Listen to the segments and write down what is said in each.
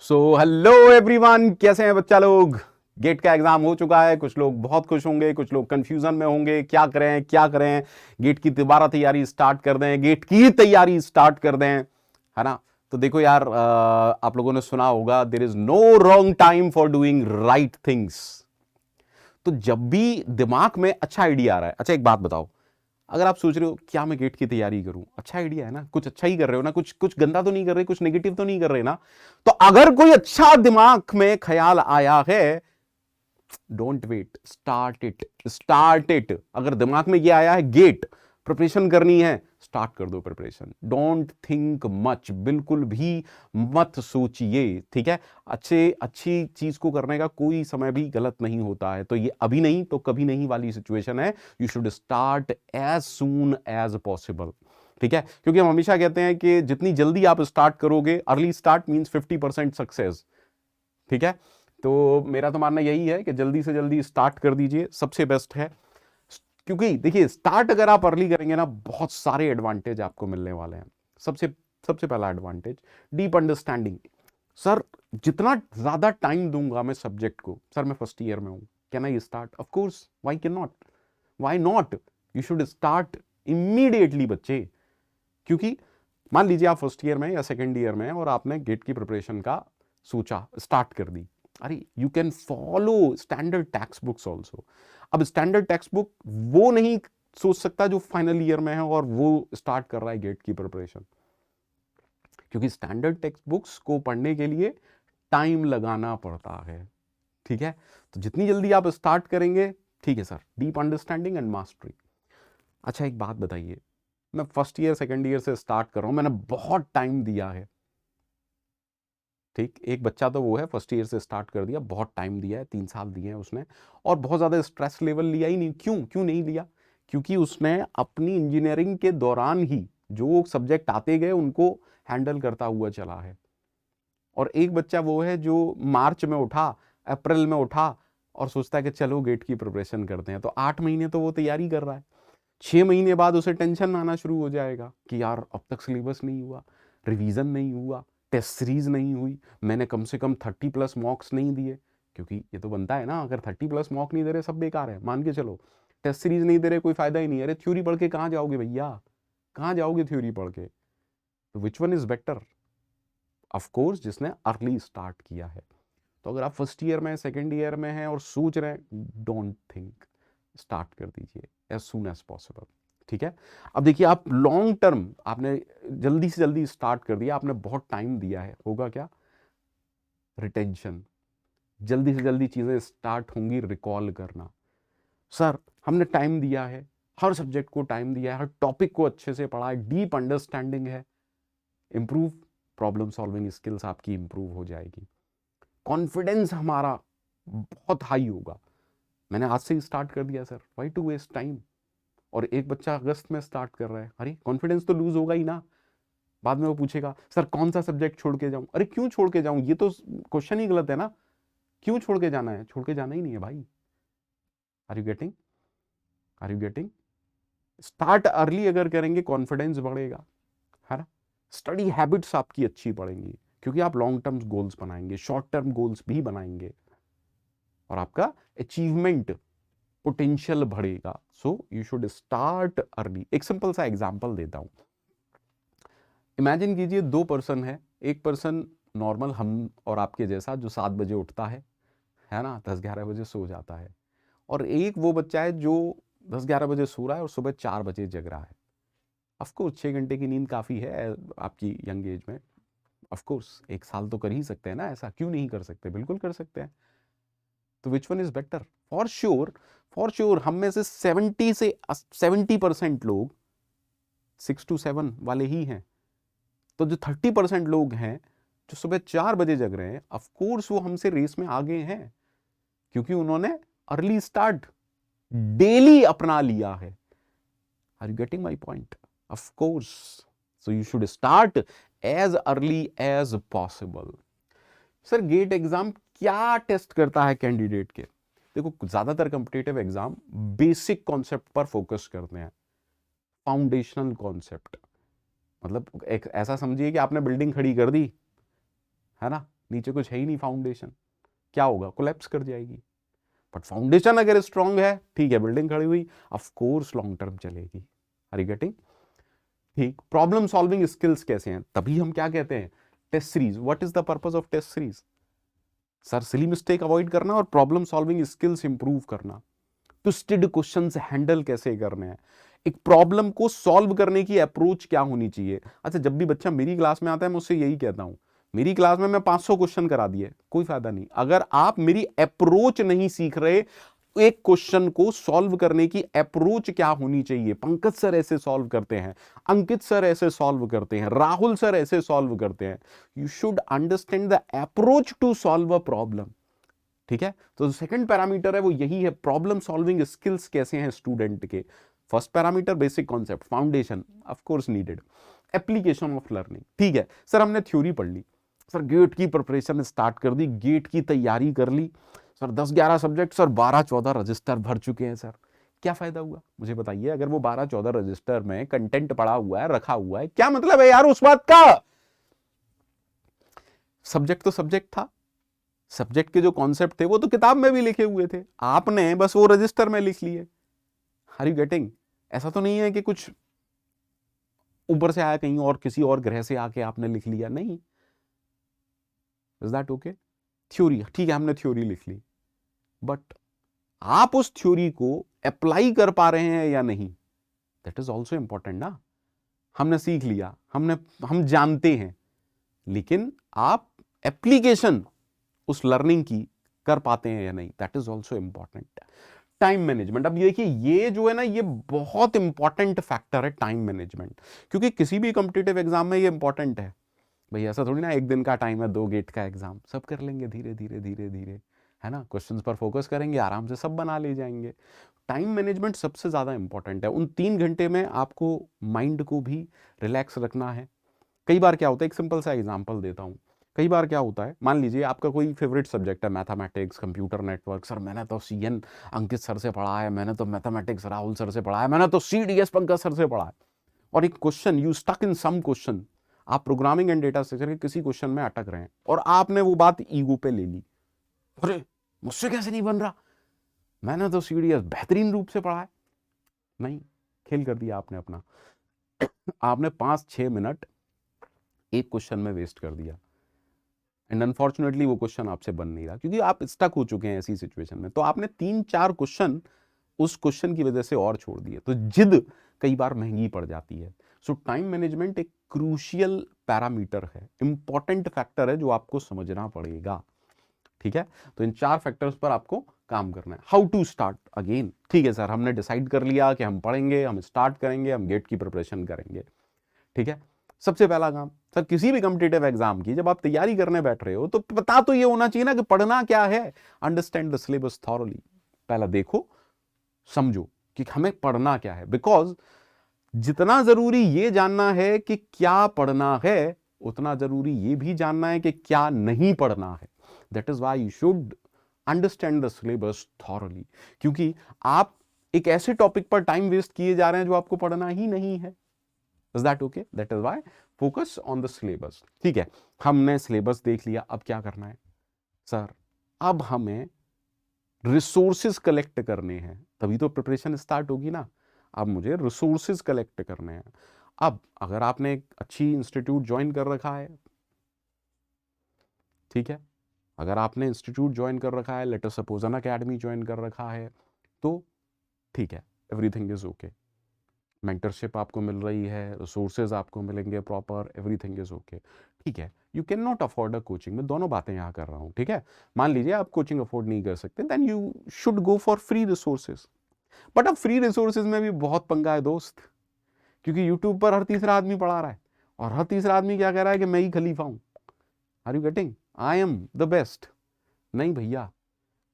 So hello everyone, कैसे हैं बच्चा लोग। गेट का एग्जाम हो चुका है। कुछ लोग बहुत खुश होंगे, कुछ लोग कंफ्यूजन में होंगे, क्या करें क्या करें। गेट की दोबारा तैयारी स्टार्ट कर दें, गेट की तैयारी स्टार्ट कर दें, है ना। तो देखो यार, आप लोगों ने सुना होगा, there is no wrong time for doing right things. तो जब भी दिमाग में अच्छा आइडिया आ रहा है, अच्छा एक बात बताओ, अगर आप सोच रहे हो क्या मैं गेट की तैयारी करूं, अच्छा आइडिया है ना, कुछ अच्छा ही कर रहे हो ना, कुछ कुछ गंदा तो नहीं कर रहे, कुछ नेगेटिव तो नहीं कर रहे ना। तो अगर कोई अच्छा दिमाग में ख्याल आया है, don't wait, start it, start it. अगर दिमाग में ये आया है गेट प्रिपरेशन करनी है, स्टार्ट कर दो प्रिपरेशन। डोंट थिंक मच, बिल्कुल भी मत सोचिए, ठीक है। अच्छी चीज को करने का कोई समय भी गलत नहीं होता है। तो ये अभी नहीं तो कभी नहीं वाली सिचुएशन है। You should start as soon as possible, ठीक है। क्योंकि हम हमेशा कहते हैं कि जितनी जल्दी आप स्टार्ट करोगे, अर्ली स्टार्ट मींस 50% सक्सेस, ठीक है। तो मेरा तो मानना यही है कि जल्दी से जल्दी स्टार्ट कर दीजिए, सबसे बेस्ट है। क्योंकि देखिए, स्टार्ट अगर आप अर्ली करेंगे ना, बहुत सारे एडवांटेज आपको मिलने वाले हैं। सबसे सबसे पहला एडवांटेज, डीप अंडरस्टैंडिंग। सर, जितना ज्यादा टाइम दूंगा मैं सब्जेक्ट को, सर मैं फर्स्ट ईयर में हूं, can I start? Of course, why can not, why not. You should start immediately बच्चे। क्योंकि मान लीजिए आप फर्स्ट ईयर में या सेकेंड ईयर में हैं और आपने गेट की प्रिपरेशन का सोचा, स्टार्ट कर दी। अरे you can follow standard text books also. अब स्टैंडर्ड टेक्स्ट बुक वो नहीं सोच सकता जो फाइनल ईयर में है और वो स्टार्ट कर रहा है गेट की प्रिपरेशन। क्योंकि स्टैंडर्ड टेक्स्ट बुक्स को पढ़ने के लिए टाइम लगाना पड़ता है, ठीक है। तो जितनी जल्दी आप स्टार्ट करेंगे, ठीक है sir, deep understanding and mastery. अच्छा एक बात बताइए, मैं फर्स्ट ईयर सेकेंड ईयर से स्टार्ट कर रहा हूं, मैंने बहुत टाइम दिया है, ठीक। एक बच्चा तो वो है फर्स्ट ईयर से स्टार्ट कर दिया, बहुत टाइम दिया है, 3 साल दिए हैं उसने, और बहुत ज़्यादा स्ट्रेस लेवल लिया ही नहीं। क्यों क्यों नहीं लिया? क्योंकि उसने अपनी इंजीनियरिंग के दौरान ही जो सब्जेक्ट आते गए उनको हैंडल करता हुआ चला है। और एक बच्चा वो है जो मार्च में उठा, अप्रैल में उठा और सोचता है कि चलो गेट की प्रिपरेशन करते हैं, तो 8 महीने तो वो तैयारी कर रहा है। 6 महीने बाद उसे टेंशन आना शुरू हो जाएगा कि यार अब तक सिलेबस नहीं हुआ, रिवीजन नहीं हुआ, टेस्ट सीरीज नहीं हुई, मैंने कम से कम 30+ मॉक्स नहीं दिए। क्योंकि ये तो बनता है ना, अगर 30+ मॉक नहीं दे रहे सब बेकार है, मान के चलो। टेस्ट सीरीज नहीं दे रहे, कोई फायदा ही नहीं है। अरे थ्योरी पढ़ के कहाँ जाओगे भैया, कहाँ जाओगे थ्योरी पढ़ के? तो which one is better? Of course जिसने अर्ली स्टार्ट किया है। तो अगर आप फर्स्ट ईयर में सेकेंड ईयर में हैं और सोच रहे हैं, डोंट थिंक, स्टार्ट कर दीजिए एज सुन एज पॉसिबल, ठीक है। अब देखिए, आप लॉन्ग टर्म, आपने जल्दी से जल्दी स्टार्ट कर दिया, आपने बहुत टाइम दिया है, होगा क्या? रिटेंशन। जल्दी से जल्दी चीजें स्टार्ट होंगी, रिकॉल करना। सर हमने टाइम दिया है, हर सब्जेक्ट को टाइम दिया है, हर टॉपिक को अच्छे से पढ़ा है, डीप अंडरस्टैंडिंग है, इंप्रूव, प्रॉब्लम सॉल्विंग स्किल्स आपकी इंप्रूव हो जाएगी, कॉन्फिडेंस हमारा बहुत हाई होगा। मैंने आज से ही स्टार्ट कर दिया sir, why to waste time. और एक बच्चा अगस्त में स्टार्ट कर रहा है, अरे कॉन्फिडेंस तो लूज होगा ही ना। बाद में वो पूछेगा सर कौन सा सब्जेक्ट छोड़ के जाऊं? अरे क्यों छोड़ के जाऊं, ये तो क्वेश्चन ही गलत है ना। क्यों छोड़ के जाना है? छोड़ के जाना ही नहीं है भाई। Are you getting? Are you getting? Start early अगर करेंगे, कॉन्फिडेंस बढ़ेगा, है ना। स्टडी हैबिट्स आपकी अच्छी पड़ेंगी, क्योंकि आप लॉन्ग टर्म गोल्स बनाएंगे, शॉर्ट टर्म गोल्स भी बनाएंगे, और आपका अचीवमेंट पोटेंशियल बढ़ेगा। सो यू शुड स्टार्ट अर्ली। एक सिंपल सा एग्जांपल देता हूं। इमेजिन कीजिए, 2 पर्सन है। एक पर्सन नॉर्मल हम और आपके जैसा, जो 7 बजे उठता है ना, 10-11 बजे सो जाता है। और एक वो बच्चा है जो 10-11 बजे सो रहा है और सुबह 4 बजे जग रहा है। ऑफकोर्स 6 घंटे की नींद काफ़ी है आपकी यंग एज में। ऑफकोर्स 1 साल तो कर ही सकते हैं ना, ऐसा क्यों नहीं कर सकते, बिल्कुल कर सकते हैं। तो which one is better? For sure, for sure हम में से 70% लोग 6 to 7 वाले ही हैं। तो जो 30% लोग हैं जो सुबह 4 बजे जग रहे हैं, ऑफकोर्स वो हमसे रेस में आगे हैं, क्योंकि उन्होंने अर्ली स्टार्ट डेली अपना लिया है। Are you getting my point? Of course, so you should start as early as possible. Sir GATE exam क्या टेस्ट करता है कैंडिडेट के? देखो, ज्यादातर कॉम्पिटिटिव एग्जाम बेसिक कॉन्सेप्ट पर फोकस करते हैं, फाउंडेशनल कॉन्सेप्ट। मतलब एक ऐसा समझिए कि आपने बिल्डिंग खड़ी कर दी, है ना, नीचे कुछ है ही नहीं फाउंडेशन, क्या होगा, कोलैप्स कर जाएगी। बट फाउंडेशन अगर स्ट्रांग है, ठीक है, बिल्डिंग खड़ी हुई, ऑफ कोर्स लॉन्ग टर्म चलेगी। Are you getting? ठीक। प्रॉब्लम सॉल्विंग स्किल्स कैसे हैं, तभी हम क्या कहते हैं, test series. What is the purpose of test series? Sir silly mistake avoid करना और प्रॉब्लम सॉल्विंग स्किल्स इंप्रूव करना। ट्विस्टेड क्वेश्चंस हैंडल कैसे करने हैं, एक प्रॉब्लम को सॉल्व करने की अप्रोच क्या होनी चाहिए। अच्छा, जब भी बच्चा मेरी क्लास में आता है मैं उससे यही कहता हूं, मेरी क्लास में मैं 500 क्वेश्चन करा दिए, कोई फायदा नहीं अगर आप मेरी अप्रोच नहीं सीख रहे। एक क्वेश्चन को सॉल्व करने की अप्रोच क्या होनी चाहिए, पंकज सर ऐसे सॉल्व करते हैं, अंकित सर ऐसे सॉल्व करते हैं, राहुल सर ऐसे सॉल्व करते हैं। You should understand the approach to solve a problem. ठीक है, तो सेकंड पैरामीटर है वो यही है, प्रॉब्लम सॉल्विंग स्किल्स कैसे हैं स्टूडेंट के। First parameter basic concept, foundation of course needed, application of learning. ठीक है सर, हमने थ्योरी पढ़ ली, सर गेट की प्रिपरेशन स्टार्ट कर दी, गेट की तैयारी कर ली, सर 10-11 सब्जेक्ट, सर 12-14 रजिस्टर भर चुके हैं, सर क्या फायदा हुआ मुझे बताइए। अगर वो 12-14 रजिस्टर में कंटेंट पड़ा हुआ है, रखा हुआ है, क्या मतलब है यार उस बात का। सब्जेक्ट तो सब्जेक्ट था, सब्जेक्ट के जो कॉन्सेप्ट थे वो तो किताब में भी लिखे हुए थे, आपने बस वो रजिस्टर में लिख लिए। Are you getting? ऐसा तो नहीं है कि कुछ ऊपर से आया कहीं और किसी और ग्रह से आके आपने लिख लिया, नहीं। Is that okay? थ्योरी, ठीक है, हमने थ्योरी लिख ली, बट आप उस थ्योरी को अप्लाई कर पा रहे हैं या नहीं, दैट इज ऑल्सो इंपॉर्टेंट ना। हमने सीख लिया, हम जानते हैं, लेकिन आप एप्लीकेशन उस लर्निंग की कर पाते हैं या नहीं, that is also important. Time management, अब देखिए ये जो है ना, ये बहुत इंपॉर्टेंट फैक्टर है टाइम मैनेजमेंट, क्योंकि किसी भी कॉम्पिटिटिव एग्जाम में ये इंपॉर्टेंट है। भाई ऐसा थोड़ी ना एक दिन का टाइम है, 2 गेट का एग्जाम, सब कर लेंगे धीरे धीरे धीरे धीरे, है ना, क्वेश्चंस पर फोकस करेंगे, आराम से सब बना ले जाएंगे। टाइम मैनेजमेंट सबसे ज्यादा इंपॉर्टेंट है। उन 3 घंटे में आपको माइंड को भी रिलैक्स रखना है। कई बार क्या होता है, एक सिंपल सा एग्जांपल देता हूँ, कई बार क्या होता है, मान लीजिए आपका कोई फेवरेट सब्जेक्ट है मैथमेटिक्स, कंप्यूटर नेटवर्क, सर मैंने तो सीएन अंकित सर से पढ़ा है, मैंने तो मैथमेटिक्स राहुल सर से पढ़ा है, मैंने तो सीडीएस पंकज सर से पढ़ा है, और एक question you stuck in some question, आप प्रोग्रामिंग एंड डेटा स्ट्रक्चर के किसी क्वेश्चन में अटक रहे हैं और आपने वो बात ईगो पे ले ली, अरे मुझसे कैसे नहीं बन रहा, मैंने तो सीडीएस बेहतरीन रूप से पढ़ा है। नहीं, खेल कर दिया आपने अपना, आपने 5-6 मिनट एक क्वेश्चन में वेस्ट कर दिया, एंड अनफॉर्चुनेटली वो क्वेश्चन आपसे बन नहीं रहा क्योंकि आप स्टक हो चुके हैं ऐसी सिचुएशन में। तो आपने 3-4 क्वेश्चन उस क्वेश्चन की वजह से और छोड़ दिए, तो जिद कई बार महंगी पड़ जाती है। सो टाइम मैनेजमेंट एक क्रूशियल पैरामीटर है, इंपॉर्टेंट फैक्टर है जो आपको समझना पड़ेगा। ठीक है, तो इन 4 फैक्टर्स पर आपको काम करना है। हाउ टू स्टार्ट अगेन, ठीक है सर, हमने डिसाइड कर लिया कि हम पढ़ेंगे, हम स्टार्ट करेंगे, हम गेट की प्रिपरेशन करेंगे। ठीक है, सबसे पहला काम सर, किसी भी कॉम्पिटिटिव एग्जाम की जब आप तैयारी करने बैठ रहे हो तो पता तो ये होना चाहिए ना कि पढ़ना क्या है। अंडरस्टैंड द सिलेबस थॉरली, पहला देखो समझो कि हमें पढ़ना क्या है, बिकॉज जितना जरूरी ये जानना है कि क्या पढ़ना है, उतना जरूरी ये भी जानना है कि क्या नहीं पढ़ना है। That is why you should understand the syllabus thoroughly, क्योंकि आप एक ऐसे टॉपिक पर टाइम वेस्ट किए जा रहे हैं जो आपको पढ़ना ही नहीं है। Is that okay? That is why focus on the syllabus. ठीक है, हमने सिलेबस देख लिया, अब क्या करना है सर, अब हमें रिसोर्सेज कलेक्ट करने हैं, तभी तो प्रिपरेशन स्टार्ट होगी ना। अब मुझे रिसोर्सेज कलेक्ट करने हैं। अब अगर आपने एक अच्छी इंस्टीट्यूट ज्वाइन कर रखा है, ठीक है, अगर आपने इंस्टीट्यूट ज्वाइन कर रखा है, let us suppose an academy join कर रखा है, तो ठीक है, एवरीथिंग इज ओके, मेंटरशिप आपको मिल रही है, रिसोर्सेज आपको मिलेंगे प्रॉपर, एवरीथिंग इज ओके। ठीक है, you can not afford a coaching, मैं दोनों बातें यहाँ कर रहा हूँ। ठीक है, मान लीजिए आप कोचिंग अफोर्ड नहीं कर सकते, then you should go for free resources. But अब फ्री रिसोर्सेज में भी बहुत पंगा है दोस्त, क्योंकि यूट्यूब पर हर तीसरा आदमी पढ़ा रहा है और हर तीसरा आदमी क्या कह रहा है कि मैं ही खलीफा हूँ, are you getting, I am the best. नहीं भैया,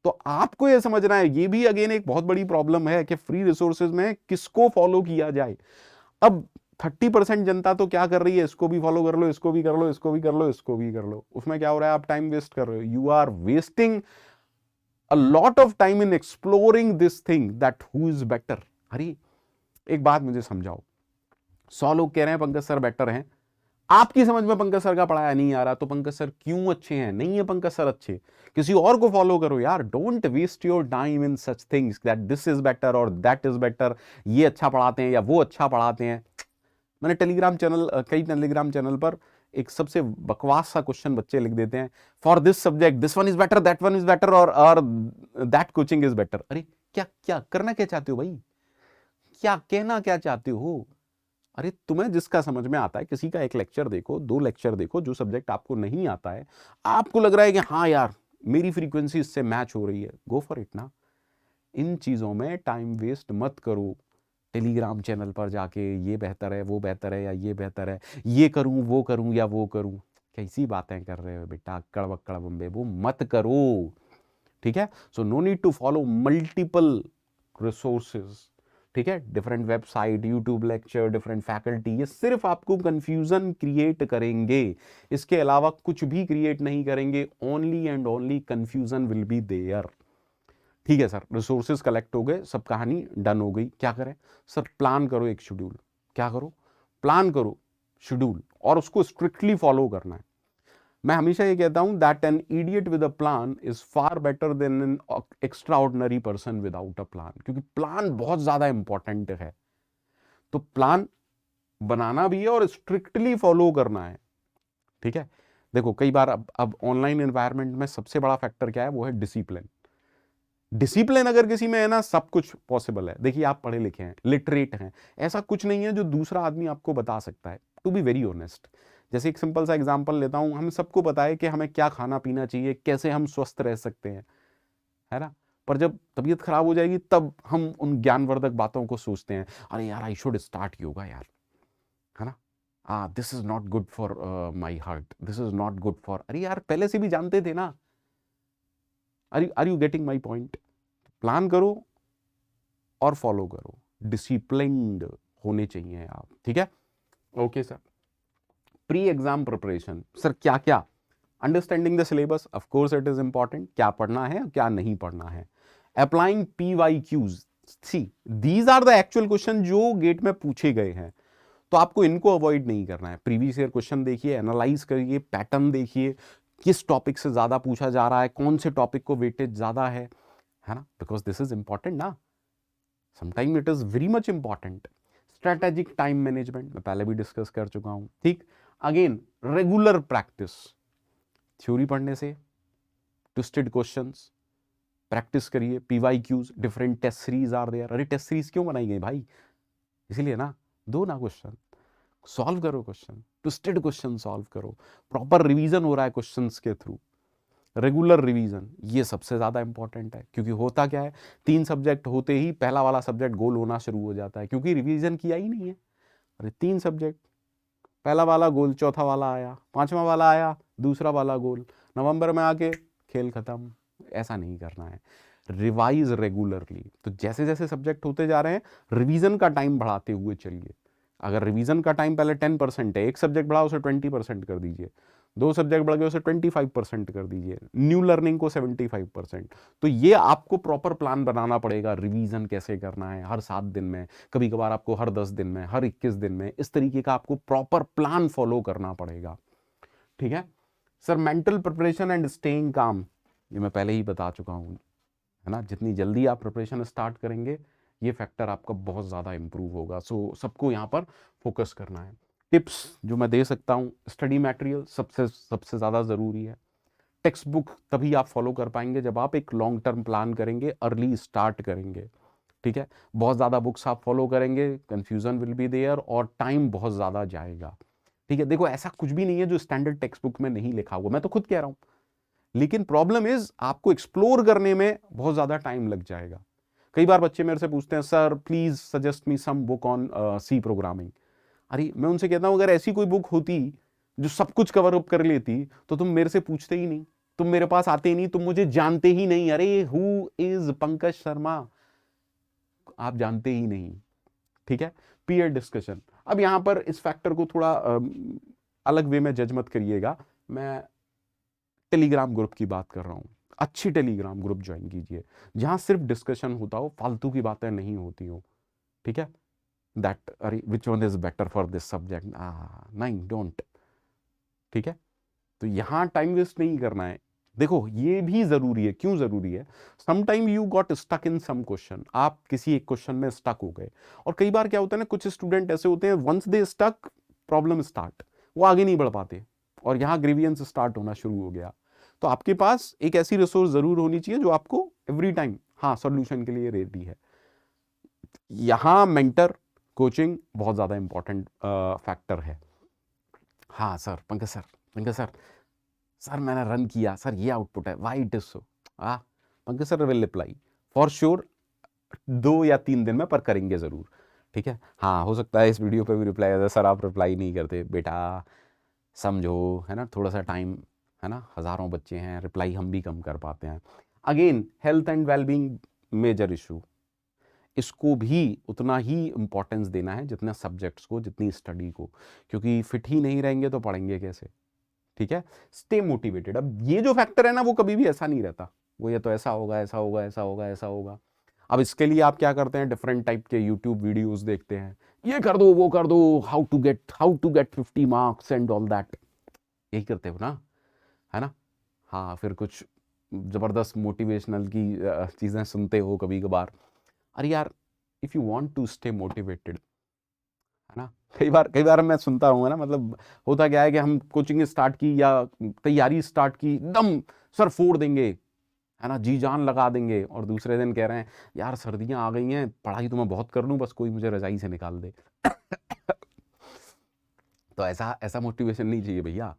तो आपको यह समझना है, ये भी अगेन एक बहुत बड़ी प्रॉब्लम है कि फ्री रिसोर्सेज में किसको फॉलो किया जाए। अब 30% जनता तो क्या कर रही है, इसको भी फॉलो कर लो, इसको भी कर लो, इसको भी कर लो, इसको भी कर लो, उसमें क्या हो रहा है, आप टाइम वेस्ट कर रहे हो, you are wasting a lot of time in exploring this thing that who is better. अरे एक बात मुझे समझाओ, 100 लोग कह रहे हैं पंकज सर बेटर हैं, आपकी समझ में पंकज सर का पढ़ाया नहीं आ रहा, तो पंकज सर क्यों अच्छे हैं? नहीं है पंकज सर अच्छे, किसी और को फॉलो करो यार। Don't waste your time in such things that this is better और दैट इज बेटर, ये अच्छा पढ़ाते हैं या वो अच्छा पढ़ाते हैं। मैंने टेलीग्राम चैनल, कई टेलीग्राम चैनल पर एक सबसे बकवास सा क्वेश्चन बच्चे लिख देते हैं, for this subject this one is better, that one is better, और दैट कोचिंग इज बेटर। अरे क्या क्या करना क्या चाहते हो भाई? क्या कहना क्या चाहते हो? अरे तुम्हें जिसका समझ में आता है, किसी का एक लेक्चर देखो, 2 लेक्चर देखो, जो सब्जेक्ट आपको नहीं आता है, आपको लग रहा है कि हाँ यार मेरी फ्रीक्वेंसी इससे मैच हो रही है, गो फॉर इट ना। इन चीज़ों में टाइम वेस्ट मत करो। टेलीग्राम चैनल पर जाके ये बेहतर है, वो बेहतर है, या ये बेहतर है, ये करूं वो करूं या वो करूं, कैसी बातें कर रहे हो बेटा, अक्कड़ बक्कड़ बम्बे, वो मत करो। ठीक है, so no need to follow multiple resources. ठीक है, different website, YouTube lecture, different faculty, ये सिर्फ आपको कंफ्यूजन क्रिएट करेंगे, इसके अलावा कुछ भी क्रिएट नहीं करेंगे। Only and only confusion will be there. ठीक है सर, रिसोर्सेज कलेक्ट हो गए, सब कहानी डन हो गई, क्या करें? सर प्लान करो एक शेड्यूल। क्या करो? प्लान करो शेड्यूल, और उसको स्ट्रिक्टली फॉलो करना है। मैं हमेशा ये कहता हूं that an idiot with a plan is far better than an extra ordinary person without a plan, क्योंकि प्लान बहुत ज्यादा इंपॉर्टेंट है। तो प्लान बनाना भी है और स्ट्रिक्टली फॉलो करना है। ठीक है, देखो कई बार अब ऑनलाइन एनवायरनमेंट में सबसे बड़ा फैक्टर क्या है? वो है डिसिप्लिन। डिसिप्लिन अगर किसी में है ना, सब कुछ पॉसिबल है। देखिए आप पढ़े लिखे हैं, लिटरेट हैं, ऐसा कुछ नहीं है जो दूसरा आदमी आपको बता सकता है, टू बी वेरी ऑनेस्ट। जैसे एक सिंपल सा एग्जांपल लेता हूं, हम सबको पता है कि हमें क्या खाना पीना चाहिए, कैसे हम स्वस्थ रह सकते हैं, है ना? पर जब तबीयत खराब हो जाएगी तब हम उन ज्ञानवर्धक बातों को सोचते हैं, अरे यार आई शुड स्टार्ट योगा यार, है ना? This is not good for my heart, this is not good for, अरे यार पहले से भी जानते थे ना। Are you getting my point? Plan करो और फॉलो करो, डिसिप्लिन्ड होने चाहिए आप। ठीक है, okay sir. Pre exam preparation, sir क्या क्या? Understanding the syllabus, of course it is important, क्या पढ़ना है क्या नहीं पढ़ना है। Applying PYQs, see these are the actual question जो गेट में पूछे गए हैं, तो आपको इनको अवॉइड नहीं करना है। प्रीवियस ईयर क्वेश्चन देखिए, एनालाइज करिए, पैटर्न देखिए, किस टॉपिक से ज्यादा पूछा जा रहा है, कौन से टॉपिक को वेटेज ज्यादा है ना? बिकॉज दिस इज इंपॉर्टेंट ना, sometime it is very much important. Strategic time management मैं पहले भी डिस्कस कर चुका हूं। ठीक, अगेन रेगुलर प्रैक्टिस, थ्योरी पढ़ने से ट्विस्टेड क्वेश्चंस प्रैक्टिस करिए। PYQs, different test series are there. अरे टेस्ट सीरीज क्यों बनाई गई भाई? इसीलिए ना, दो ना क्वेश्चन, सॉल्व करो क्वेश्चन, ट्विस्टेड क्वेश्चन सॉल्व करो, प्रॉपर रिवीजन हो रहा है क्वेश्चंस के थ्रू। रेगुलर रिवीजन ये सबसे ज्यादा इंपॉर्टेंट है, क्योंकि होता क्या है, 3 सब्जेक्ट होते ही पहला वाला सब्जेक्ट गोल होना शुरू हो जाता है, क्योंकि रिवीजन किया ही नहीं है। अरे 3 सब्जेक्ट, पहला वाला गोल, चौथा वाला आया, 5वां वाला आया, दूसरा वाला गोल, नवंबर में आके खेल खत्म। ऐसा नहीं करना है, रिवाइज रेगुलरली। तो जैसे जैसे सब्जेक्ट होते जा रहे हैं, रिवीजन का टाइम बढ़ाते हुए चलिए। अगर रिवीजन का टाइम पहले 10% है, एक सब्जेक्ट बढ़ा उसे 20% कर दीजिए, 2 सब्जेक्ट बढ़ गए उसे 25% कर दीजिए, न्यू लर्निंग को 75%। तो ये आपको प्रॉपर प्लान बनाना पड़ेगा, रिवीजन कैसे करना है, हर 7 दिन में, कभी कभार आपको हर 10 दिन में, हर 21 दिन में, इस तरीके का आपको प्रॉपर प्लान फॉलो करना पड़ेगा। ठीक है sir, mental preparation and staying काम, ये मैं पहले ही बता चुका हूँ, है ना? जितनी जल्दी आप प्रिपरेशन स्टार्ट करेंगे, ये फैक्टर आपका बहुत ज़्यादा इंप्रूव होगा। सो सबको यहाँ पर फोकस करना है। टिप्स जो मैं दे सकता हूँ, स्टडी मटेरियल सबसे सबसे ज़्यादा ज़रूरी है। टेक्स्ट बुक तभी आप फॉलो कर पाएंगे जब आप एक लॉन्ग टर्म प्लान करेंगे, अर्ली स्टार्ट करेंगे। ठीक है, बहुत ज़्यादा बुक्स आप फॉलो करेंगे, कन्फ्यूज़न विल बी देयर और टाइम बहुत ज़्यादा जाएगा। ठीक है, देखो ऐसा कुछ भी नहीं है जो स्टैंडर्ड टेक्स्ट बुक में नहीं लिखा हुआ, मैं तो खुद कह रहा हूँ, लेकिन प्रॉब्लम इज आपको एक्सप्लोर करने में बहुत ज़्यादा टाइम लग जाएगा। कई बार बच्चे मेरे से पूछते हैं, sir please suggest me some book on C programming. अरे मैं उनसे कहता हूं, अगर ऐसी कोई बुक होती जो सब कुछ कवर अप कर लेती तो तुम मेरे से पूछते ही नहीं, तुम मेरे पास आते ही नहीं, तुम मुझे जानते ही नहीं। अरे हु इज पंकज शर्मा, आप जानते ही नहीं। ठीक है, पीयर डिस्कशन। अब यहां पर इस फैक्टर को थोड़ा अलग वे में जज मत करिएगा, मैं टेलीग्राम ग्रुप की बात कर रहा हूं। अच्छी टेलीग्राम ग्रुप ज्वाइन कीजिए जहां सिर्फ डिस्कशन होता हो, फालतू की बातें नहीं होती हो। ठीक है, दैट अरे which one is better for this subject, नहीं, डोंट। ठीक है, तो यहाँ टाइम वेस्ट नहीं करना है। देखो ये भी जरूरी है, क्यों जरूरी है, some time you got stuck in some question, आप किसी एक क्वेश्चन में स्टक हो गए, और कई बार क्या होता है ना, कुछ स्टूडेंट ऐसे होते हैं once they stuck problem start, वो आगे नहीं बढ़ पाते, और यहाँ ग्रीवियंस स्टार्ट होना शुरू हो गया। तो आपके पास एक ऐसी रिसोर्स जरूर होनी चाहिए जो आपको एवरी टाइम हाँ सोल्यूशन के लिए रेडी है। यहाँ मेंटर कोचिंग बहुत ज्यादा इंपॉर्टेंट फैक्टर है। हाँ सर, पंकज सर, सर मैंने रन किया सर, ये आउटपुट है, वाई इट इज सो। हाँ, Pankaj sir will reply for sure 2 या 3 दिन में, पर करेंगे जरूर। ठीक है, हाँ हो सकता है इस वीडियो पे भी रिप्लाई आ जाए, सर आप रिप्लाई नहीं करते बेटा, समझो, है ना, थोड़ा सा टाइम, है ना, हजारों बच्चे हैं, रिप्लाई हम भी कम कर पाते हैं। Again health and wellbeing major issue, इसको भी उतना ही इंपॉर्टेंस देना है जितना सब्जेक्ट्स को, जितनी स्टडी को, क्योंकि फिट ही नहीं रहेंगे तो पढ़ेंगे कैसे। ठीक है, स्टे मोटिवेटेड। अब ये जो फैक्टर है ना, वो कभी भी ऐसा नहीं रहता, वो ये तो ऐसा होगा, ऐसा होगा, ऐसा होगा, ऐसा होगा। अब इसके लिए आप क्या करते हैं, डिफरेंट टाइप के यूट्यूब वीडियोस देखते हैं, ये कर दो, वो कर दो, how to get 50 marks and all that, यही करते हो ना, है ना। हाँ, फिर कुछ जबरदस्त मोटिवेशनल की चीजें सुनते हो कभी कभार। अरे यार, if you want to stay motivated, है ना, कई बार मैं सुनता हूँ ना, मतलब होता क्या है कि हम कोचिंग स्टार्ट की या तैयारी स्टार्ट की, एकदम सर फोड़ देंगे, है ना, जी जान लगा देंगे, और दूसरे दिन कह रहे हैं यार सर्दियां आ गई हैं, पढ़ाई तो मैं बहुत कर लूँ, बस कोई मुझे रजाई से निकाल दे। तो ऐसा ऐसा मोटिवेशन नहीं चाहिए भैया।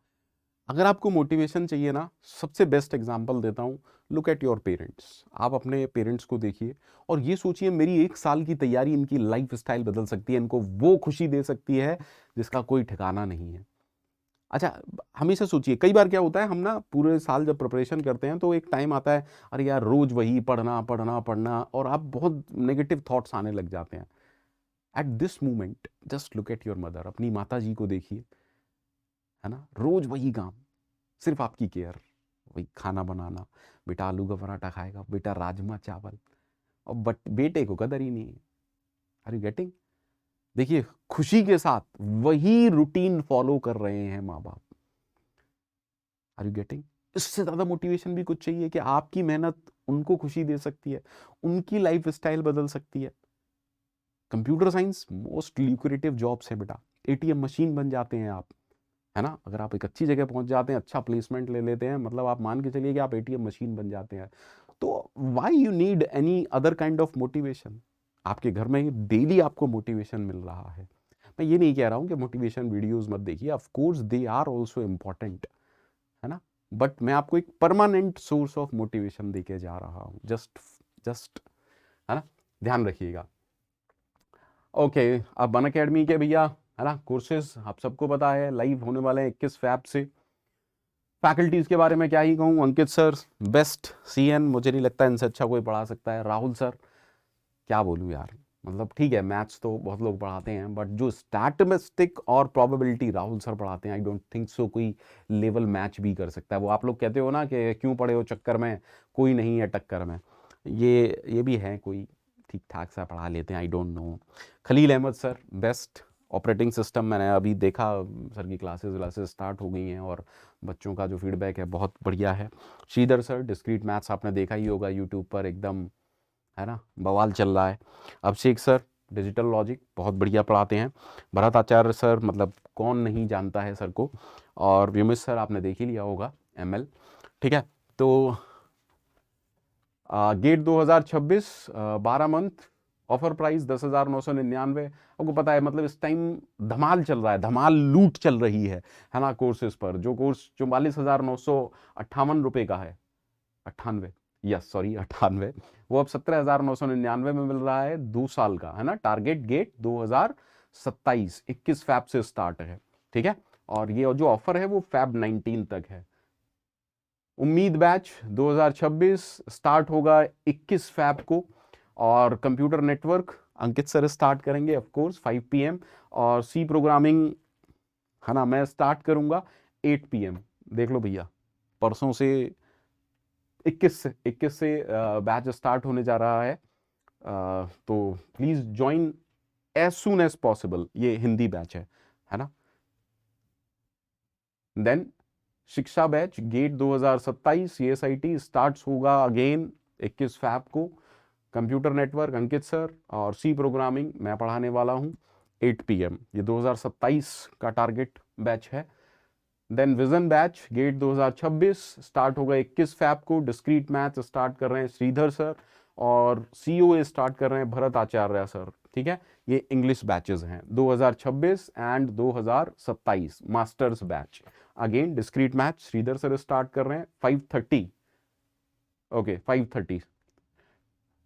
अगर आपको मोटिवेशन चाहिए ना, सबसे बेस्ट एग्जांपल देता हूँ, लुक एट योर पेरेंट्स। आप अपने पेरेंट्स को देखिए और ये सोचिए, मेरी 1 साल की तैयारी इनकी लाइफ स्टाइल बदल सकती है, इनको वो खुशी दे सकती है जिसका कोई ठिकाना नहीं है। अच्छा, हमेशा सोचिए, कई बार क्या होता है, हम ना पूरे साल जब प्रिपरेशन करते हैं तो एक टाइम आता है, अरे यार रोज वही पढ़ना पढ़ना पढ़ना, और आप बहुत नेगेटिव थॉट्स आने लग जाते हैं। At this moment just look at your mother, अपनी माता जी को देखिए, है ना, रोज वही काम, सिर्फ आपकी केयर, वही खाना बनाना, बेटा आलू का पराठा खाएगा, बेटा राजमा चावल, और बट बेटे को कदर ही नहीं है। Are you getting? देखिए, खुशी के साथ वही रूटीन फॉलो कर रहे हैं माँ बाप। Are you getting? इससे ज्यादा मोटिवेशन भी कुछ चाहिए कि आपकी मेहनत उनको खुशी दे सकती है, उनकी लाइफ स्टाइल बदल सकती है। Computer science most lucrative jobs है बेटा, एटीएम मशीन बन जाते हैं आप, है ना, अगर आप एक अच्छी जगह पहुंच जाते हैं, अच्छा प्लेसमेंट ले लेते हैं, मतलब आप मान के चलिए कि आप एटीएम मशीन बन जाते हैं। तो why you need any other kind of motivation? आपके घर में डेली आपको मोटिवेशन मिल रहा है। मैं ये नहीं कह रहा हूं कि मोटिवेशन वीडियोस मत देखिए, of course they are also important, है ना, बट मैं आपको एक परमानेंट सोर्स ऑफ मोटिवेशन देके जा रहा हूं, जस्ट जस्ट, है ना, ध्यान रखिएगा। ओके, अब अन अकेडमी के भैया, है ना, कोर्सेज आप सबको पता है लाइव होने वाले हैं 21 फैब से। फैकल्टीज के बारे में क्या ही कहूँ, अंकित सर बेस्ट सीएन, मुझे नहीं लगता इनसे अच्छा कोई पढ़ा सकता है। राहुल सर, क्या बोलूँ यार, मतलब ठीक है, मैथ्स तो बहुत लोग पढ़ाते हैं, बट जो स्टैटिस्टिक और प्रोबेबिलिटी राहुल सर पढ़ाते हैं, आई डोंट थिंक सो कोई लेवल मैच भी कर सकता है। वो आप लोग कहते हो ना कि क्यों पढ़े हो चक्कर में, कोई नहीं है टक्कर में, ये भी है, कोई ठीक ठाक सा पढ़ा लेते हैं, I don't know. Khalil Ahmed sir best, operating system मैंने अभी देखा, सर की क्लासेस व्लासेस स्टार्ट हो गई हैं और बच्चों का जो फीडबैक है बहुत बढ़िया है। श्रीधर सर डिस्क्रीट मैथ्स आपने देखा ही होगा यूट्यूब पर, एकदम, है ना, बवाल चल रहा है। अभिषेक सर डिजिटल लॉजिक बहुत बढ़िया पढ़ाते हैं। भरत आचार्य सर, मतलब कौन नहीं जानता है सर को। और व्योमेश सर आपने देख ही लिया होगा, एमएल। ठीक है, तो गेट 2026 12 मंथ, ऑफर प्राइस 10,999। आपको पता है, मतलब इस टाइम धमाल चल रहा है, धमाल लूट चल रही है ना, कोर्सेज पर। जो कोर्स 44,958 रुपये का है, 98, यस सॉरी 98, वो अब 17,999 में मिल रहा है, 2 साल का, है ना। टारगेट गेट 2027, 21 फैब से स्टार्ट है। ठीक है, और ये जो ऑफर है वो फैब 19 तक है। उम्मीद बैच 2026 स्टार्ट होगा 21 फैब को, और computer network Ankit sir start करेंगे ऑफ कोर्स 5 PM, और सी प्रोग्रामिंग, है ना, मैं स्टार्ट करूंगा 8 PM। देख लो भैया, परसों से 21 से बैच स्टार्ट होने जा रहा है, तो please join as soon as possible. ये हिंदी बैच है ना। Then Shiksha batch GATE 2027 CSIT start होगा अगेन 21 फैब को। कंप्यूटर नेटवर्क अंकित सर और सी प्रोग्रामिंग मैं पढ़ाने वाला हूँ 8 PM। ये 2027 का टारगेट बैच है। Then Vision batch GATE 2026 start होगा 21 फैब को। डिस्क्रीट मैथ स्टार्ट कर रहे हैं श्रीधर सर और COA स्टार्ट कर रहे हैं भरत आचार्य सर। ठीक है, ये इंग्लिश बैचेस हैं 2026 and 2027 masters batch. Again discrete math Shridhar sir start कर रहे हैं 5:30 okay 5:30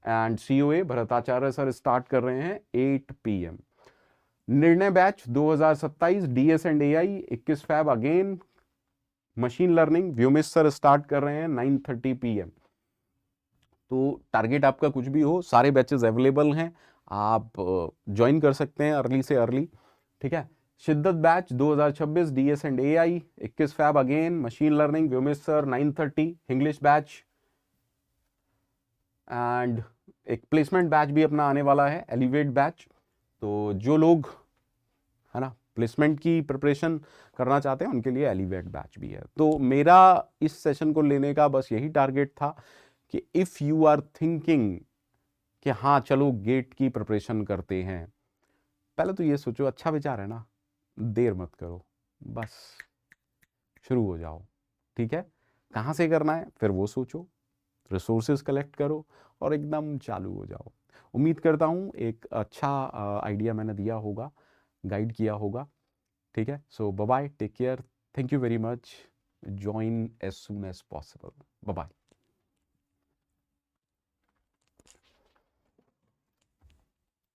and COA Bhattacharya sir start कर रहे हैं 8 PM। Nirnay batch 2027 DS and AI 21 Feb again machine learning Vyomesh sir start कर रहे हैं 9:30 PM। तो टारगेट आपका कुछ भी हो, सारे बैचेस अवेलेबल हैं, आप ज्वाइन कर सकते हैं अर्ली से अर्ली। ठीक है, Shiddat batch 2026 DS and AI 21 Feb again machine learning Vyomesh sir 9:30। English batch and एक प्लेसमेंट बैच भी अपना आने वाला है एलिवेट बैच। तो जो लोग है ना प्लेसमेंट की प्रिपरेशन करना चाहते हैं उनके लिए एलिवेट बैच भी है। तो मेरा इस सेशन को लेने का बस यही टारगेट था कि इफ़ यू आर थिंकिंग कि हाँ चलो गेट की प्रिपरेशन करते हैं, पहले तो ये सोचो, अच्छा विचार है ना, देर मत करो, बस शुरू हो जाओ। ठीक है, कहाँ से करना है फिर वो सोचो, रिसोर्सेज कलेक्ट करो और एकदम चालू हो जाओ। उम्मीद करता हूँ एक अच्छा आइडिया मैंने दिया होगा, गाइड किया होगा। ठीक है, so bye bye, take care, thank you very much, join as soon as possible, bye bye.